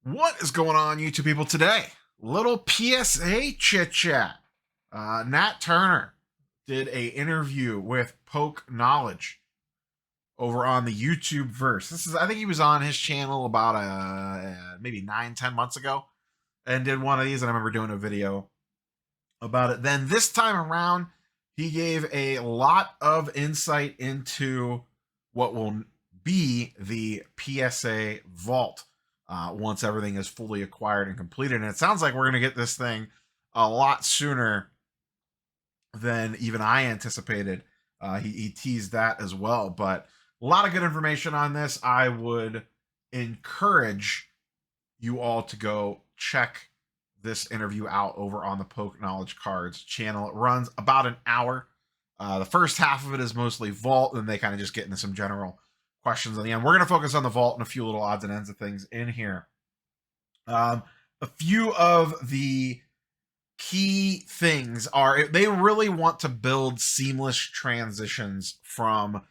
What is going on, YouTube people, today? Little PSA chit chat. Nat Turner did a interview with Poke Knowledge over on the YouTube verse. I think he was on his channel about maybe 9-10 months ago and did one of these, and I remember doing a video about it. Then this time around, he gave a lot of insight into what will be the PSA vault once everything is fully acquired and completed. And it sounds like we're going to get this thing a lot sooner than even I anticipated. He teased that as well. But a lot of good information on this. I would encourage you all to go check this interview out over on the Poke Knowledge Cards channel. It runs about an hour. The first half of it is mostly vault, and they kind of just get into some general questions on the end. We're going to focus on the vault and a few little odds and ends of things in here. A few of the key things are they really want to build seamless transitions from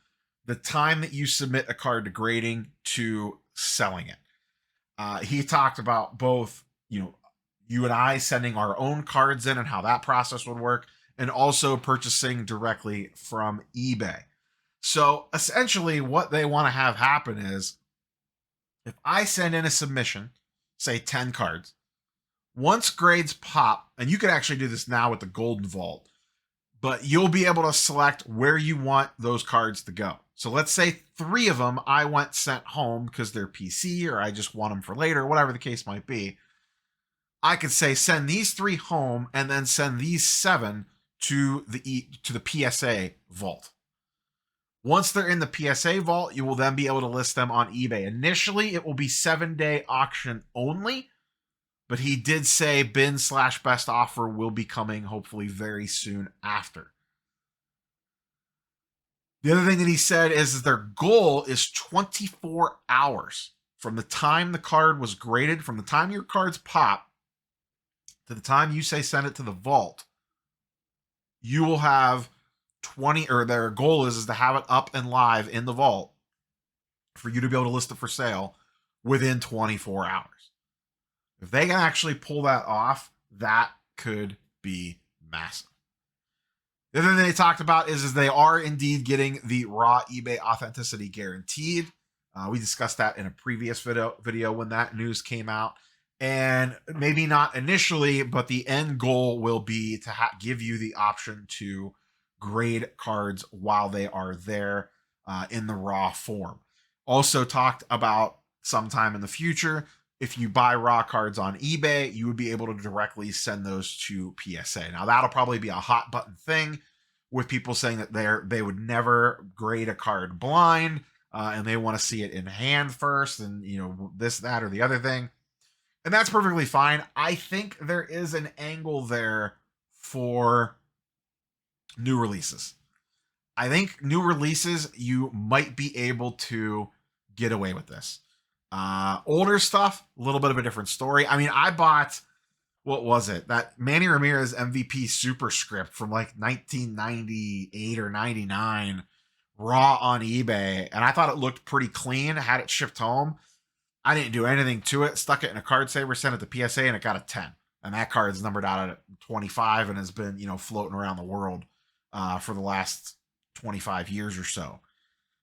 the time that you submit a card to grading to selling it. He talked about both, you and I sending our own cards in and how that process would work, and also purchasing directly from eBay. So essentially what they want to have happen is if I send in a submission, say 10 cards, once grades pop, and you can actually do this now with the Golden Vault, but you'll be able to select where you want those cards to go. So let's say 3 of them I want sent home because they're PC, or I just want them for later, whatever the case might be. I could say send these 3 home and then send these 7 to the PSA vault. Once they're in the PSA vault, you will then be able to list them on eBay. Initially, it will be 7-day auction only, but he did say bin/best offer will be coming hopefully very soon after. The other thing that he said is their goal is 24 hours from the time the card was graded, from the time your cards pop to the time you say send it to the vault. You will have 20, or their goal is to have it up and live in the vault for you to be able to list it for sale within 24 hours. If they can actually pull that off, that could be massive. The other thing they talked about is they are indeed getting the raw eBay authenticity guaranteed. We discussed that in a previous video when that news came out. And maybe not initially, but the end goal will be to give you the option to grade cards while they are there in the raw form. Also talked about sometime in the future, if you buy raw cards on eBay, you would be able to directly send those to PSA. Now that'll probably be a hot button thing with people saying that they would never grade a card blind and they want to see it in hand first, and this, that, or the other thing. And that's perfectly fine. I think there is an angle there for new releases. I think new releases, you might be able to get away with this. Older stuff, a little bit of a different story. I mean, I bought, what was it? That Manny Ramirez MVP superscript from like 1998 or 99 raw on eBay. And I thought it looked pretty clean. I had it shipped home. I didn't do anything to it. Stuck it in a card saver, sent it to PSA, and it got a 10. And that card is numbered out at 25 and has been, floating around the world for the last 25 years or so.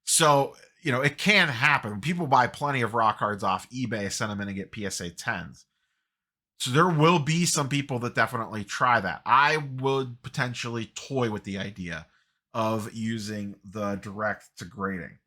So, it can happen. People buy plenty of raw cards off eBay, send them in and get PSA 10s. So there will be some people that definitely try that. I would potentially toy with the idea of using the direct to grading.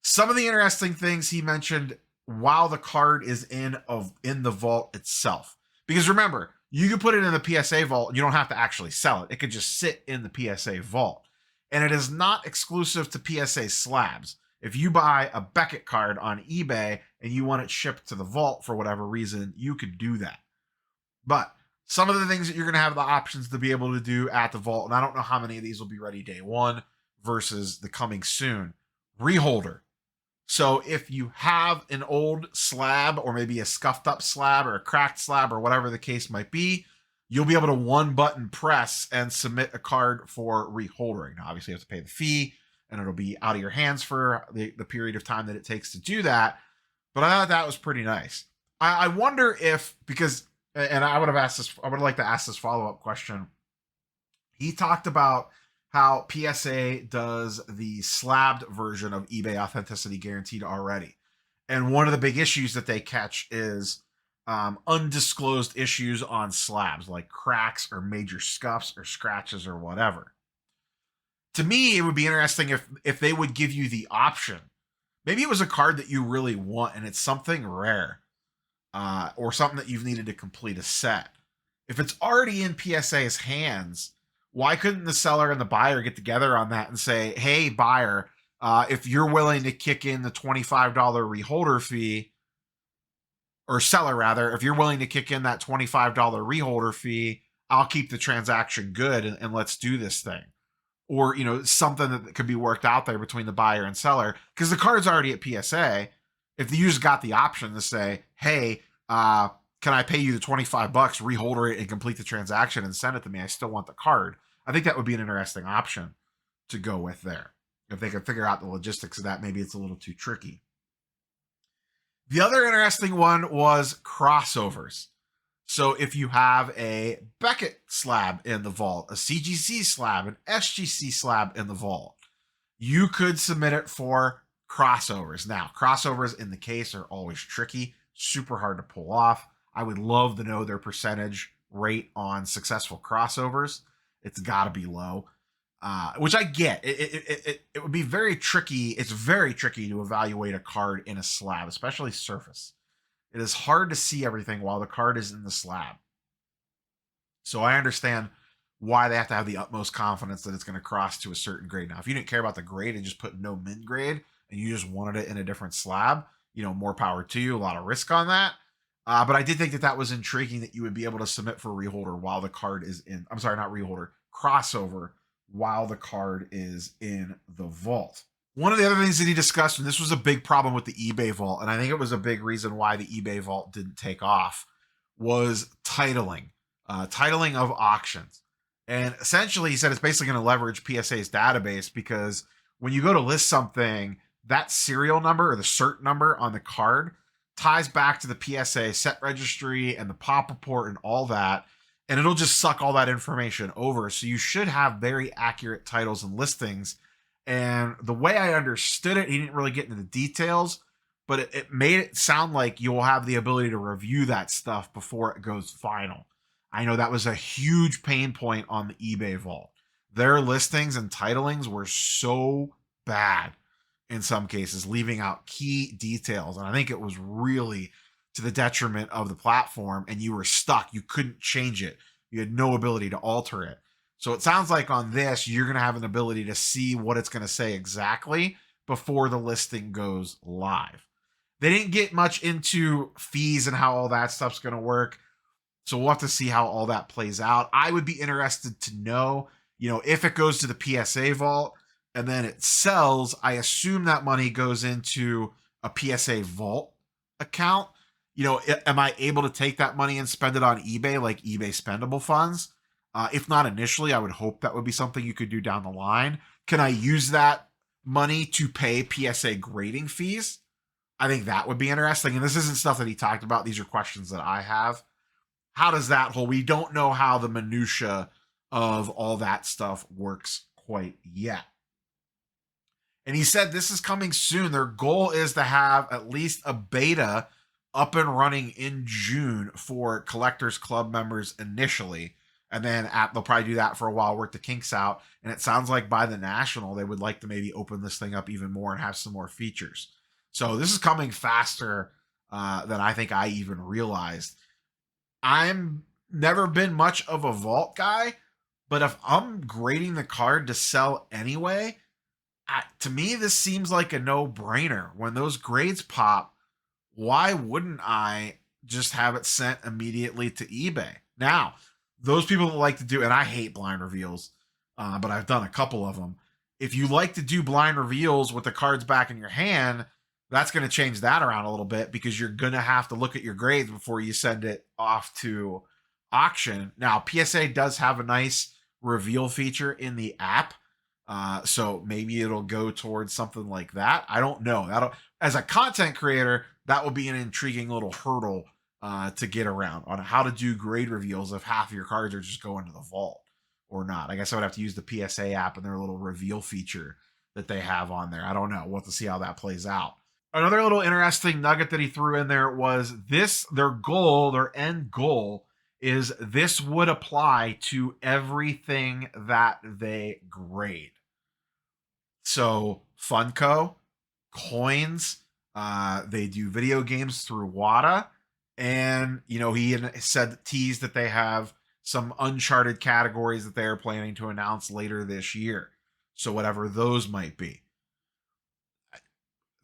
Some of the interesting things he mentioned while the card is in the vault itself. Because remember, you can put it in the PSA vault and you don't have to actually sell it. It could just sit in the PSA vault. And it is not exclusive to PSA slabs. If you buy a Beckett card on eBay and you want it shipped to the vault for whatever reason, you could do that. But some of the things that you're going to have the options to be able to do at the vault, and I don't know how many of these will be ready day one versus the coming soon. Reholder. So if you have an old slab or maybe a scuffed up slab or a cracked slab or whatever the case might be, you'll be able to one button press and submit a card for reholdering. Now, obviously you have to pay the fee and it'll be out of your hands for the period of time that it takes to do that. But I thought that was pretty nice. I wonder if, because, and I would have asked this, I would like to ask this follow-up question. He talked about how PSA does the slabbed version of eBay Authenticity Guaranteed already. And one of the big issues that they catch is undisclosed issues on slabs, like cracks or major scuffs or scratches or whatever. To me, it would be interesting if they would give you the option. Maybe it was a card that you really want and it's something rare, or something that you've needed to complete a set. If it's already in PSA's hands, why couldn't the seller and the buyer get together on that and say, hey, buyer, if you're willing to kick in the $25 reholder fee, or seller rather, if you're willing to kick in that $25 reholder fee, I'll keep the transaction good and let's do this thing. Or, you know, something that could be worked out there between the buyer and seller, because the card's already at PSA. If the user got the option to say, hey, can I pay you the $25, reholder it and complete the transaction and send it to me, I still want the card. I think that would be an interesting option to go with there. If they could figure out the logistics of that, maybe it's a little too tricky. The other interesting one was crossovers. So if you have a Beckett slab in the vault, a CGC slab, an SGC slab in the vault, you could submit it for crossovers. Now, crossovers in the case are always tricky, super hard to pull off. I would love to know their percentage rate on successful crossovers. It's got to be low, which I get. It would be very tricky. It's very tricky to evaluate a card in a slab, especially surface. It is hard to see everything while the card is in the slab. So I understand why they have to have the utmost confidence that it's going to cross to a certain grade. Now, if you didn't care about the grade and just put no min grade and you just wanted it in a different slab, you know, more power to you, a lot of risk on that. But I did think that that was intriguing that you would be able to submit for reholder while the card is in, I'm sorry, not reholder, crossover while the card is in the vault. One of the other things that he discussed, and this was a big problem with the eBay vault, and I think it was a big reason why the eBay vault didn't take off, was titling, titling of auctions. And essentially, he said it's basically going to leverage PSA's database, because when you go to list something, that serial number or the cert number on the card ties back to the PSA set registry and the pop report and all that, and it'll just suck all that information over. So you should have very accurate titles and listings. And the way I understood it, he didn't really get into the details, but it made it sound like you'll have the ability to review that stuff before it goes final. I know that was a huge pain point on the eBay vault. Their listings and titlings were so bad in some cases, leaving out key details. And I think it was really to the detriment of the platform, and you were stuck. You couldn't change it. You had no ability to alter it. So it sounds like on this, you're going to have an ability to see what it's going to say exactly before the listing goes live. They didn't get much into fees and how all that stuff's going to work. So we'll have to see how all that plays out. I would be interested to know, you know, if it goes to the PSA vault and then it sells, I assume that money goes into a PSA vault account. You know, am I able to take that money and spend it on eBay, like eBay spendable funds? If not initially, I would hope that would be something you could do down the line. Can I use that money to pay PSA grading fees? I think that would be interesting. And this isn't stuff that he talked about. These are questions that I have. How does that whole, we don't know how the minutia of all that stuff works quite yet. And he said this is coming soon. Their goal is to have at least a beta up and running in June for Collectors Club members initially. And then they'll probably do that for a while, work the kinks out. And it sounds like by the National, they would like to maybe open this thing up even more and have some more features. So this is coming faster than I think I even realized. I'm never been much of a vault guy, but if I'm grading the card to sell anyway, to me, this seems like a no-brainer. When those grades pop, why wouldn't I just have it sent immediately to eBay? Now, those people that like to do, and I hate blind reveals, but I've done a couple of them. If you like to do blind reveals with the cards back in your hand, that's going to change that around a little bit, because you're going to have to look at your grades before you send it off to auction. Now, PSA does have a nice reveal feature in the app. So maybe it'll go towards something like that. I don't know. As a content creator, that would be an intriguing little hurdle to get around on how to do grade reveals if half of your cards are just going to the vault or not. I guess I would have to use the PSA app and their little reveal feature that they have on there. I don't know. We'll have to see how that plays out. Another little interesting nugget that he threw in there was this: their goal, their end goal, is this would apply to everything that they grade. So Funko, coins, they do video games through WATA, and he said, teased that they have some Uncharted categories that they are planning to announce later this year. So whatever those might be,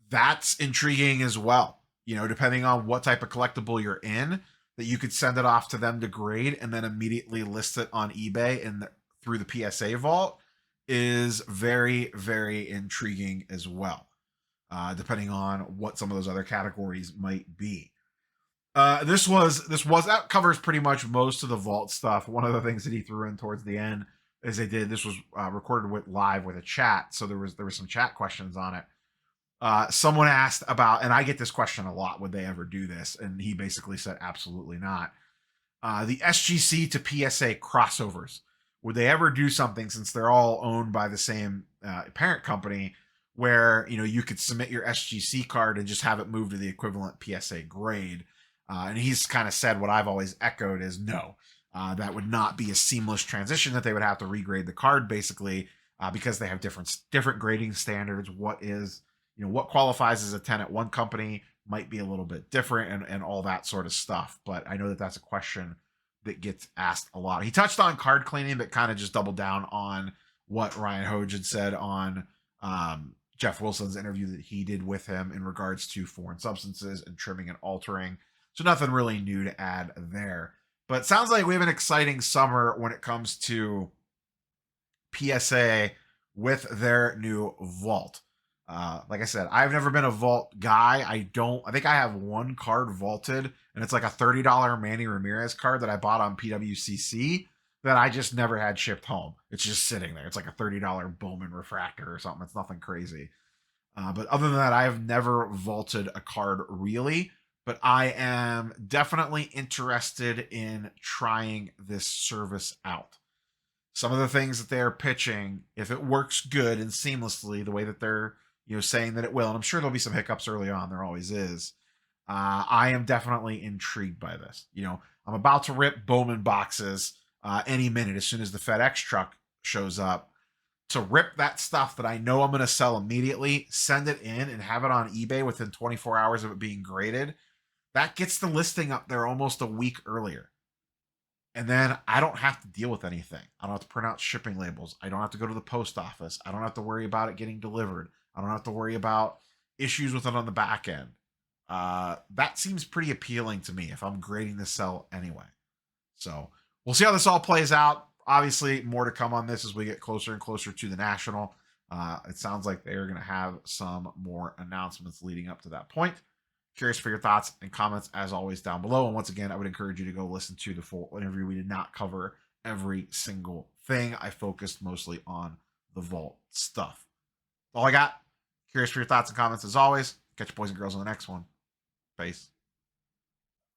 that's intriguing as well. Depending on what type of collectible you're in, that you could send it off to them to grade and then immediately list it on eBay and through the PSA vault is very, very intriguing as well. Depending on what some of those other categories might be. That covers pretty much most of the vault stuff. One of the things that he threw in towards the end is this was recorded live with a chat, so there was some chat questions on it. Someone asked about, and I get this question a lot, would they ever do this? And he basically said absolutely not. The SGC to PSA crossovers, would they ever do something, since they're all owned by the same parent company, where you could submit your SGC card and just have it moved to the equivalent PSA grade? And he's kind of said what I've always echoed is no. That would not be a seamless transition, that they would have to regrade the card basically, because they have different grading standards. What qualifies as a 10 at one company might be a little bit different, and all that sort of stuff. But I know that that's a question that gets asked a lot. He touched on card cleaning, but kind of just doubled down on what Ryan Hoge had said on Jeff Wilson's interview that he did with him in regards to foreign substances and trimming and altering. So nothing really new to add there. But it sounds like we have an exciting summer when it comes to PSA with their new vault. Like I said, I've never been a vault guy. I think I have one card vaulted, and it's like a $30 Manny Ramirez card that I bought on PWCC that I just never had shipped home. It's just sitting there. It's like a $30 Bowman refractor or something. It's nothing crazy. But other than that, I have never vaulted a card really. But I am definitely interested in trying this service out. Some of the things that they're pitching, if it works good and seamlessly the way that they're saying that it will, and I'm sure there'll be some hiccups early on, there always is, I am definitely intrigued by this. I'm about to rip Bowman boxes any minute as soon as the FedEx truck shows up, to rip that stuff that I know I'm going to sell immediately, send it in, and have it on eBay within 24 hours of it being graded. That gets the listing up there almost a week earlier. And then I don't have to deal with anything. I don't have to print out shipping labels. I don't have to go to the post office. I don't have to worry about it getting delivered. I don't have to worry about issues with it on the back end. That seems pretty appealing to me if I'm grading the sell anyway. So we'll see how this all plays out. Obviously, more to come on this as we get closer and closer to the National. It sounds like they're going to have some more announcements leading up to that point. Curious for your thoughts and comments, as always, down below. And once again, I would encourage you to go listen to the full interview. We did not cover every single thing. I focused mostly on the vault stuff. All I got. Curious for your thoughts and comments, as always. Catch you boys and girls on the next one. Peace.